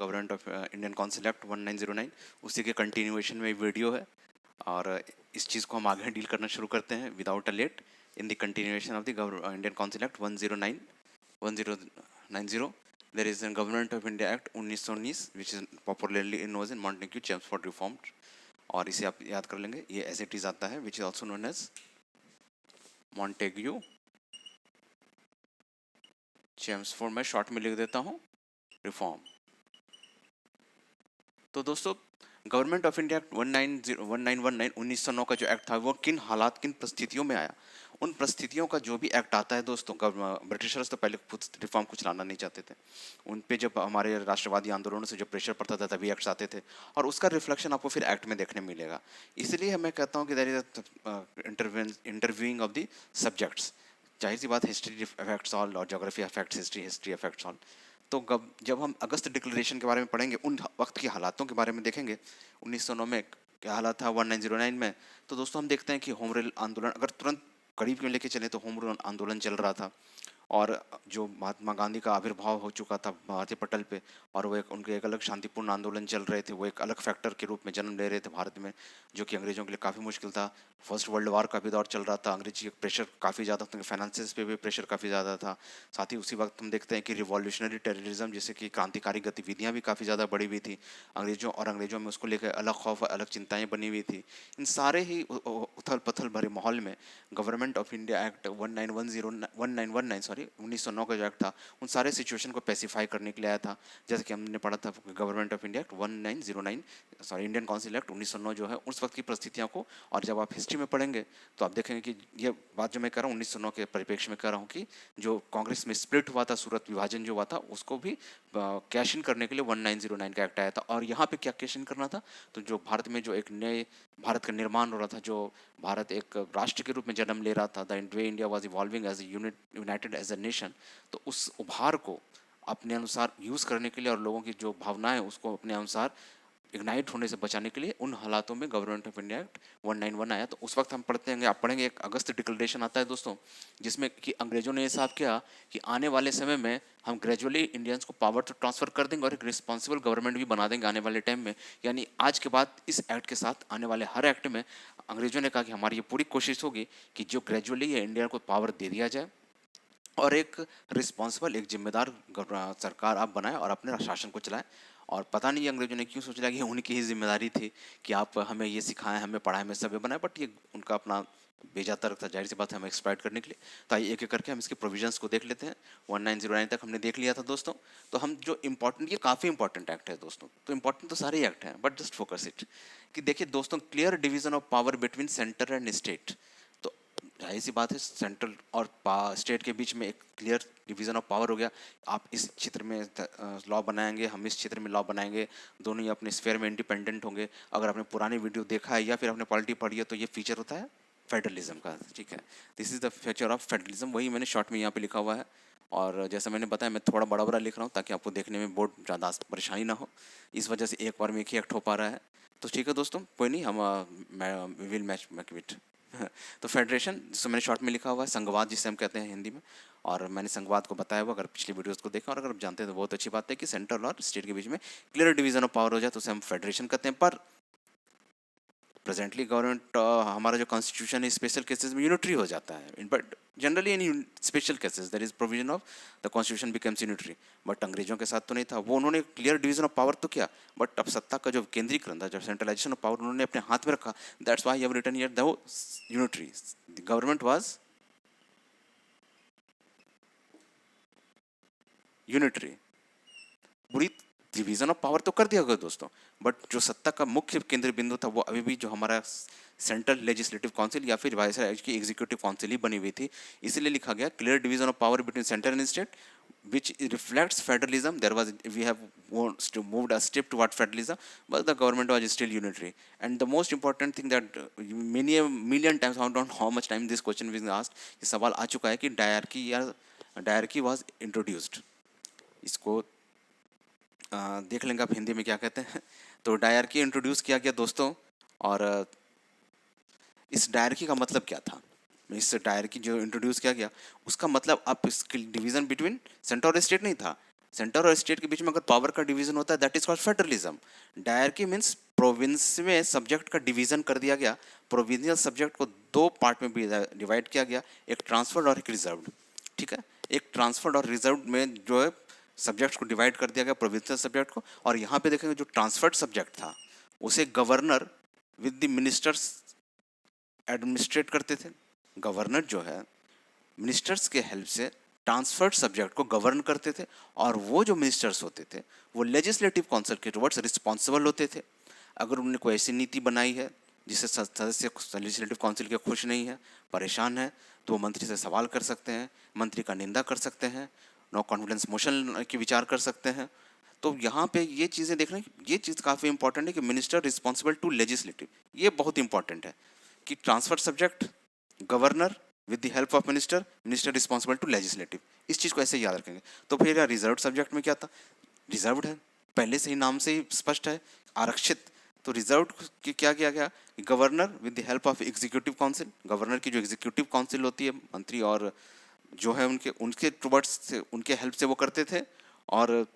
Government of Indian council act 1909, उसी के continuation में वीडियो है और इस चीज़ को हम आगे डील करना शुरू करते हैं without a late in the continuation of the Indian council act 1090. There is a Government of India Act 1919 which is popularly known as Montagu Chelmsford Reform, और इसे आप याद कर लेंगे, ये एज इट इज आता है which is also known as Montagu Chelmsford. मैं शॉर्ट में लिख देता हूँ रिफॉर्म. तो दोस्तों गवर्नमेंट ऑफ इंडिया एक्ट 1909 का जो एक्ट था वो किन हालात किन परिस्थितियों में आया, उन परिस्थितियों का जो भी एक्ट आता है दोस्तों, ब्रिटिशर्स तो पहले खुद रिफॉर्म कुछ लाना नहीं चाहते थे, उन पे जब हमारे राष्ट्रवादी आंदोलनों से जो प्रेशर पड़ता था तभी एक्ट्स आते थे और उसका रिफ्लेक्शन आपको फिर एक्ट में देखने मिलेगा. इसलिए मैं कहता हूँ कि there is interviewing of the subjects. जाहिर सी बात, हिस्ट्री अफेक्ट्स ऑल और geography affects history, history affects all. तो जब हम अगस्त डिक्लेरेशन के बारे में पढ़ेंगे, उन वक्त के हालातों के बारे में देखेंगे 1909 में क्या हालात था, 1909 में, तो दोस्तों हम देखते हैं कि होम रूल आंदोलन, अगर तुरंत करीब में लेके चले तो होम रूल आंदोलन चल रहा था और जो महात्मा गांधी का आविर्भाव हो चुका था भारतीय पटल पे और वो उनके एक अलग शांतिपूर्ण आंदोलन चल रहे थे, वो एक अलग फैक्टर के रूप में जन्म ले रहे थे भारत में, जो कि अंग्रेजों के लिए काफ़ी मुश्किल था. फर्स्ट वर्ल्ड वार का भी दौर चल रहा था, अंग्रेजी प्रेशर काफ़ी ज़्यादा था, फाइनेंसेस पे भी प्रेशर काफ़ी ज़्यादा था. साथ ही उसी वक्त हम देखते हैं कि रिवॉल्यूशनरी टेररिज्म जैसे कि क्रांतिकारी गतिविधियाँ भी काफ़ी ज़्यादा बढ़ी हुई थी अंग्रेजों में, उसको लेकर अलग खौफ अलग चिंताएँ बनी हुई थी. इन सारे ही उथल पथल भरे माहौल में गवर्नमेंट ऑफ इंडिया एक्ट 1909 का जो एक्ट था उन सारे सिचुएशन को पेसिफाई करने के लिए आया था. जैसे कि हमने पढ़ा था government of India act 1909 Indian council act 1909 जो है उस वक्त की परिस्थितियों को, और जब आप हिस्ट्री में पढ़ेंगे तो आप देखेंगे कि ये बात जो मैं कर रहा हूँ 1909 के परिप्रेक्ष्य में कर रहा हूँ कि जो कांग्रेस में स्प्लिट हुआ था, सूरत विभाजन जो हुआ था, उसको भी कैश इन करने के लिए 1909 का एक्ट आया था. और यहाँ पे क्या कैश इन करना था, तो जो भारत में जो एक नए भारत का निर्माण हो रहा था, जो भारत एक राष्ट्र के रूप में जन्म ले रहा था, the way India was evolving as united as a nation, तो उस उभार को अपने अनुसार यूज़ करने के लिए और लोगों की जो भावनाएं उसको अपने अनुसार इग्नाइट होने से बचाने के लिए उन हालातों में गवर्नमेंट ऑफ इंडिया एक्ट 191 आया. तो उस वक्त हम पढ़ते हैं, आप पढ़ेंगे, एक अगस्त डिक्लेरेशन आता है दोस्तों, जिसमें कि अंग्रेजों ने हिसाब किया कि आने वाले समय में हम ग्रेजुअली इंडियंस को पावर तो ट्रांसफर कर देंगे और एक रिस्पॉन्सिबल गवर्नमेंट भी बना देंगे आने वाले टाइम में. यानी आज के बाद इस एक्ट के साथ आने वाले हर एक्ट में अंग्रेजों ने कहा कि हमारी ये पूरी कोशिश होगी कि जो ग्रेजुअली ये इंडिया को पावर दे दिया जाए और एक रिस्पॉन्सिबल, एक जिम्मेदार सरकार आप बनाएं और अपने शासन को चलाएं. और पता नहीं अंग्रेजों ने क्यों सोचा कि उनकी ही जिम्मेदारी थी कि आप हमें ये सिखाएं, हमें पढ़ाएं, हमें सब बनाएं, बट ये उनका अपना भेजा तर्क था, जाहिर सी बात है, हमें एक्सप्लॉइट करने के लिए. तो आइए एक एक करके हम इसके प्रोविजंस को देख लेते हैं. 1909 तक हमने देख लिया था दोस्तों. तो हम जो इम्पोर्टेंट, ये काफ़ी इंपॉर्टेंट एक्ट है दोस्तों, तो इंपॉर्टेंट तो सारे एक्ट हैं बट जस्ट फोकस इट कि देखिए दोस्तों, clear division of power between centre and state. तो जाहिर सी बात है, सेंट्रल और स्टेट के बीच में एक क्लियर डिवीजन ऑफ पावर हो गया. आप इस क्षेत्र में लॉ बनाएंगे, हम इस क्षेत्र में लॉ बनाएंगे, दोनों ही अपने स्फेयर में इंडिपेंडेंट होंगे. अगर आपने पुरानी वीडियो देखा है या फिर आपने पॉलिटी पढ़ी है तो ये फीचर होता है फेडरलिज्म का. ठीक है, this is the feature of federalism, वही मैंने शॉर्ट में यहाँ पे लिखा हुआ है. और जैसा मैंने बताया, मैं थोड़ा बड़ा बड़ा लिख रहा हूँ ताकि आपको देखने में बहुत ज़्यादा परेशानी ना हो, इस वजह से एक बार में एक ही एक्ट हो पा रहा है. तो ठीक है दोस्तों, कोई नहीं, हम विल मैच मैकविट. तो फेडरेशन, जिसको मैंने शॉर्ट में लिखा हुआ है, संघवाद जिसे हम कहते हैं हिंदी में, और मैंने संघवाद को बताया हुआ, अगर पिछली वीडियोस को देखा और अगर आप जानते हैं तो बहुत अच्छी बात है कि सेंट्रल और स्टेट के बीच में क्लियर डिवीजन ऑफ पावर हो जाए तो उसे हम फेडरेशन कहते हैं. पर प्रेजेंटली गवर्नमेंट, हमारा जो कॉन्स्टिट्यूशन है स्पेशल केसेस में यूनिटरी हो जाता है, but generally in special cases there is provision of the constitution becomes unitary. But अंग्रेजों के साथ तो नहीं था, वो उन्होंने क्लियर डिवीजन ऑफ पावर तो किया, बट अब सत्ता का जो केंद्रीकरण था, जो सेंट्रलाइजेशन ऑफ पावर उन्होंने अपने हाथ में रखा. That's why I have written here the unitary. The government was unitary. पूरी डिवीजन ऑफ पावर तो कर दिया गया दोस्तों, बट जो सत्ता का मुख्य केंद्र बिंदु था वो अभी भी जो हमारा सेंट्रल लेजिस्लेटिव काउंसिल या फिर वायसराय की एग्जीक्यूटिव काउंसिल ही बनी हुई थी. इसलिए लिखा गया clear division of power between centre and state which reflects federalism. We have moved a step toward federalism, but the government was still unitary. And the most important thing that a million times, I don't know how much time this question was asked, ये सवाल आ चुका है कि dyarchy was introduced. इसको देख लेंगे आप हिंदी में क्या कहते हैं. तो डायरकी इंट्रोड्यूस किया गया दोस्तों, और इस डायरकी का मतलब क्या था, इस डायरकी जो इंट्रोड्यूस किया गया उसका मतलब अब इसकी डिवीज़न बिटवीन सेंटर और स्टेट नहीं था, सेंटर और स्टेट के बीच में अगर पावर का डिवीजन होता है that is called federalism. Dyarchy means province में सब्जेक्ट का डिवीजन कर दिया गया, प्रोविंशियल सब्जेक्ट को दो पार्ट में भी डिवाइड किया गया, एक ट्रांसफर्ड और एक रिजर्व्ड। ठीक है, एक ट्रांसफर्ड और रिजर्व्ड में जो है सब्जेक्ट्स को डिवाइड कर दिया गया प्रोविंशियल सब्जेक्ट को। और यहाँ पे देखेंगे जो ट्रांसफर्ड सब्जेक्ट था उसे governor with the ministers administrate करते थे। गवर्नर जो है मिनिस्टर्स के हेल्प से ट्रांसफर्ड सब्जेक्ट को गवर्न करते थे, और वो जो मिनिस्टर्स होते थे वो लेजिस्लेटिव काउंसिल के टुवर्ड्स रिस्पॉन्सिबल होते थे। अगर उन्होंने कोई ऐसी नीति बनाई है जिससे सदस्य लेजिस्लेटिव काउंसिल के खुश नहीं है, परेशान है, तो वो मंत्री से सवाल कर सकते हैं, मंत्री का निंदा कर सकते हैं, नो कॉन्फिडेंस मोशन की विचार कर सकते हैं। तो यहाँ पे ये चीज़ें देख रहे हैं, ये चीज़ काफ़ी इंपॉर्टेंट है कि मिनिस्टर रिस्पॉन्सिबल टू लेजिस्लेटिव, ये बहुत इंपॉर्टेंट है कि transfer subject governor with the help of minister, minister responsible to legislative, इस चीज़ को ऐसे याद रखेंगे। तो फिर यार रिजर्व सब्जेक्ट में क्या था, रिजर्व्ड है, पहले से ही नाम से ही स्पष्ट है, आरक्षित। तो रिजर्व्ड की क्या किया गया, governor with the help of executive council, governor की जो एग्जीक्यूटिव काउंसिल होती है, मंत्री और जो है उनके उनके टुवर्ड्स से उनके हेल्प से वो करते थे। और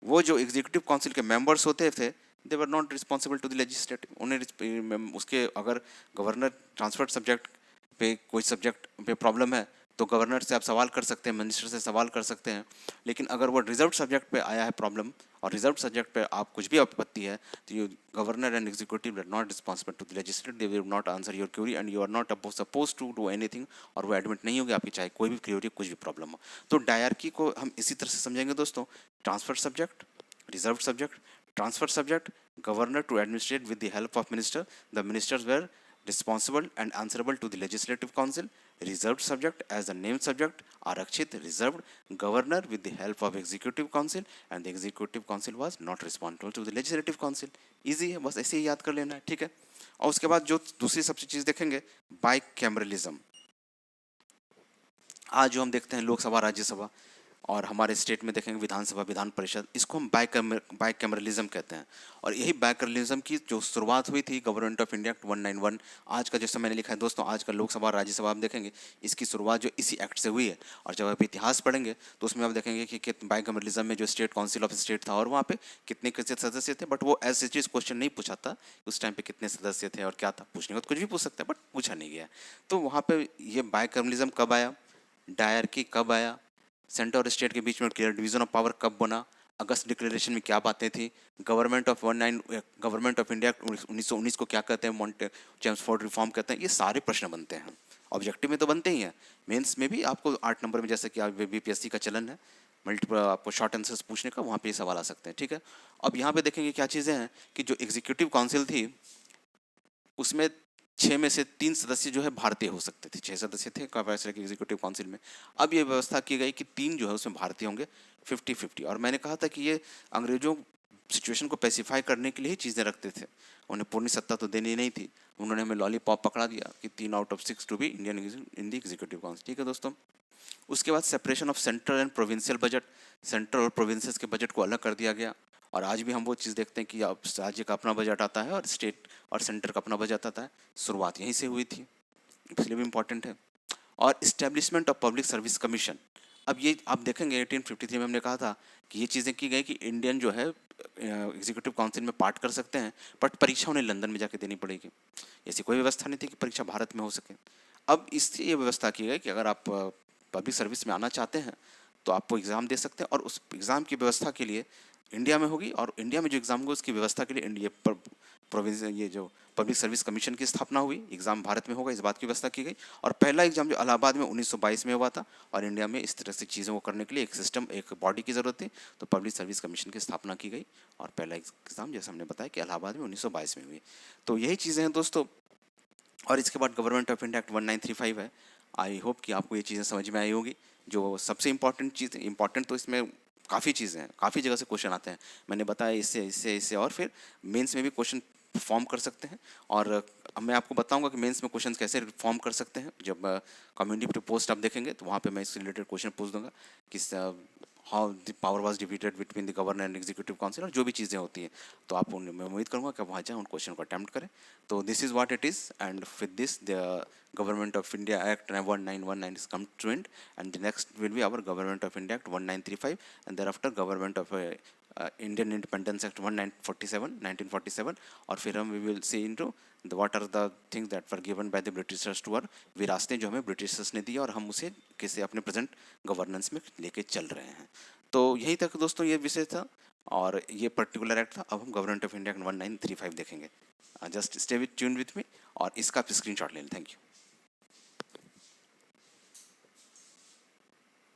वो जो एग्जीक्यूटिव काउंसिल के मेंबर्स होते थे they were not responsible to the legislative. उन्हें उसके अगर गवर्नर ट्रांसफर्ड सब्जेक्ट पे कोई सब्जेक्ट पे प्रॉब्लम है तो गवर्नर से आप सवाल कर सकते हैं, मिनिस्टर से सवाल कर सकते हैं। लेकिन अगर वो रिजर्व सब्जेक्ट पे आया है प्रॉब्लम और रिजर्व सब्जेक्ट पे आप कुछ भी आपत्ति है तो you governor and executive are not responsible to the legislative, they will not answer your query and you are not suppose to do anything, और वो एडमिट नहीं होगी आपकी चाहे कोई भी क्वेरी कुछ भी प्रॉब्लम हो। तो डायरकी को हम इसी तरह से समझेंगे दोस्तों, transfer subject, reserved subject, transfer subject, governor to administrate with the help of minister. The ministers were responsible and answerable to the legislative council. Reserved subject as the named subject, आरक्षित, reserved, governor with the help of executive council, and the executive council was not responsible to the legislative council. Easy है, बस ऐसे ही याद कर लेना है, ठीक है। और उसके बाद जो दूसरी सबसे चीज देखेंगे बाइकैमरलिज्म। आज जो हम देखते हैं लोकसभा, राज्यसभा, और हमारे स्टेट में देखेंगे विधानसभा, विधान परिषद, इसको हम बाइकैमरलिज्म कहते हैं। और यही बाइकैमरलिज्म की जो शुरुआत हुई थी गवर्नमेंट ऑफ इंडिया एक्ट 191, आज का जैसे मैंने लिखा है दोस्तों, आज का लोकसभा राज्यसभा आप देखेंगे इसकी शुरुआत जो इसी एक्ट से हुई है। और जब आप इतिहास पढ़ेंगे तो उसमें आप देखेंगे कि बाइकैमरलिज्म में जो स्टेट काउंसिल ऑफ स्टेट था और वहाँ पे कितने सदस्य थे, बट वो ऐसे चीज़ क्वेश्चन नहीं पूछा था उस टाइम पे कितने सदस्य थे और क्या था, पूछने का तो कुछ भी पूछ सकता है बट पूछा नहीं गया। तो वहाँ पे ये बाइकैमरलिज्म कब आया, डायरकी कब आया, सेंटर और स्टेट के बीच में क्लियर डिवीजन ऑफ पावर कब बना, अगस्त डिक्लेरेशन में क्या बातें थी, गवर्नमेंट ऑफ इंडिया 1919 को क्या कहते हैं, चेम्सफोर्ड रिफॉर्म कहते हैं, ये सारे प्रश्न बनते हैं। ऑब्जेक्टिव में तो बनते ही हैं, मेंस में भी आपको 8 नंबर में जैसे कि बीपीएससी का चलन है मल्टीपल आपको शॉर्ट आंसर्स पूछने का, वहाँ पे ये सवाल आ सकते हैं, ठीक है। अब यहाँ पे देखेंगे क्या चीज़ें हैं कि जो एग्जीक्यूटिव काउंसिल थी उसमें 6 में से 3 सदस्य जो है भारतीय हो सकते थे, 6 सदस्य थे फैसले की एग्जीक्यूटिव काउंसिल में। अब ये व्यवस्था की गई कि 3 जो है उसमें भारतीय होंगे, 50-50। और मैंने कहा था कि ये अंग्रेजों सिचुएशन को पैसिफाई करने के लिए ही चीज़ें रखते थे, उन्हें पूर्ण सत्ता तो देनी नहीं थी, उन्होंने हमें लॉलीपॉप पकड़ा दिया कि 3 out of 6 to be Indian in the executive council, ठीक है दोस्तों। उसके बाद separation of central and provincial budget, central और प्रोविंसेस के बजट को अलग कर दिया गया। और आज भी हम वो चीज़ देखते हैं कि अब राज्य का अपना बजट आता है और स्टेट और सेंटर का अपना बजट आता है, शुरुआत यहीं से हुई थी, इसलिए भी इम्पॉर्टेंट है। और establishment of public service commission, अब ये आप देखेंगे 1853 में हमने कहा था कि ये चीज़ें की गई कि इंडियन जो है एग्जीक्यूटिव काउंसिल में पार्ट कर सकते हैं, बट परीक्षा उन्हें लंदन में जाके देनी पड़ेगी, ऐसी कोई व्यवस्था नहीं थी कि परीक्षा भारत में हो सके। अब इससे ये व्यवस्था की गई कि अगर आप पब्लिक सर्विस में आना चाहते हैं तो आपको एग्ज़ाम दे सकते हैं, और उस एग्ज़ाम की व्यवस्था के लिए इंडिया में होगी, और इंडिया में जो एग्ज़ाम होगा उसकी व्यवस्था के लिए इंडिया प्रोविंस ये जो पब्लिक सर्विस कमीशन की स्थापना हुई, एग्ज़ाम भारत में होगा इस बात की व्यवस्था की गई। और पहला एग्ज़ाम जो इलाहाबाद में 1922 में हुआ था, और इंडिया में इस तरह से चीज़ों को करने के लिए एक सिस्टम, एक बॉडी की ज़रूरत थी, तो पब्लिक सर्विस कमीशन की स्थापना की गई। और पहला एग्ज़ाम जैसे हमने बताया कि इलाहाबाद में 1922 में हुई। तो यही चीज़ें हैं दोस्तों। और इसके बाद गवर्नमेंट ऑफ इंडिया एक्ट 1935 है। आई होप कि आपको ये चीज़ें समझ में आई होगी। जो सबसे इम्पॉर्टेंट चीज़, इम्पॉर्टेंट तो इसमें काफ़ी चीज़ें हैं, काफ़ी जगह से क्वेश्चन आते हैं, मैंने बताया इससे इससे इससे, और फिर मेंस में भी क्वेश्चन फॉर्म कर सकते हैं। और मैं आपको बताऊंगा कि मेंस में क्वेश्चन कैसे फॉर्म कर सकते हैं। जब कम्युनिटी पोस्ट आप देखेंगे तो वहाँ पे मैं इससे रिलेटेड क्वेश्चन पूछ दूंगा कि how the power was divided between the governor and executive council, और जो भी चीज़ें होती हैं। तो आप मैं उम्मीद करूँगा कि आप वहाँ जाएँ, उन क्वेश्चन को अटैम्प्ट करें। तो this is what it is, and with this the government of India act 1919 is come to end, and the next will be our government of India act 1935, and thereafter government of Indian independence act 1947, और फिर हम we will see into what are the things that were given by the Britishers to our, विरासतें जो हमें Britishers ने दी और हम उसे कैसे अपने प्रेजेंट गवर्नेंस में लेके चल रहे हैं। तो यहीं तक दोस्तों ये विषय था, और ये पर्टिकुलर एक्ट था। अब हम गवर्नमेंट ऑफ इंडिया 1935 देखेंगे। Just stay with tune with me, और इसका आप स्क्रीन शॉट ले लें। Thank you.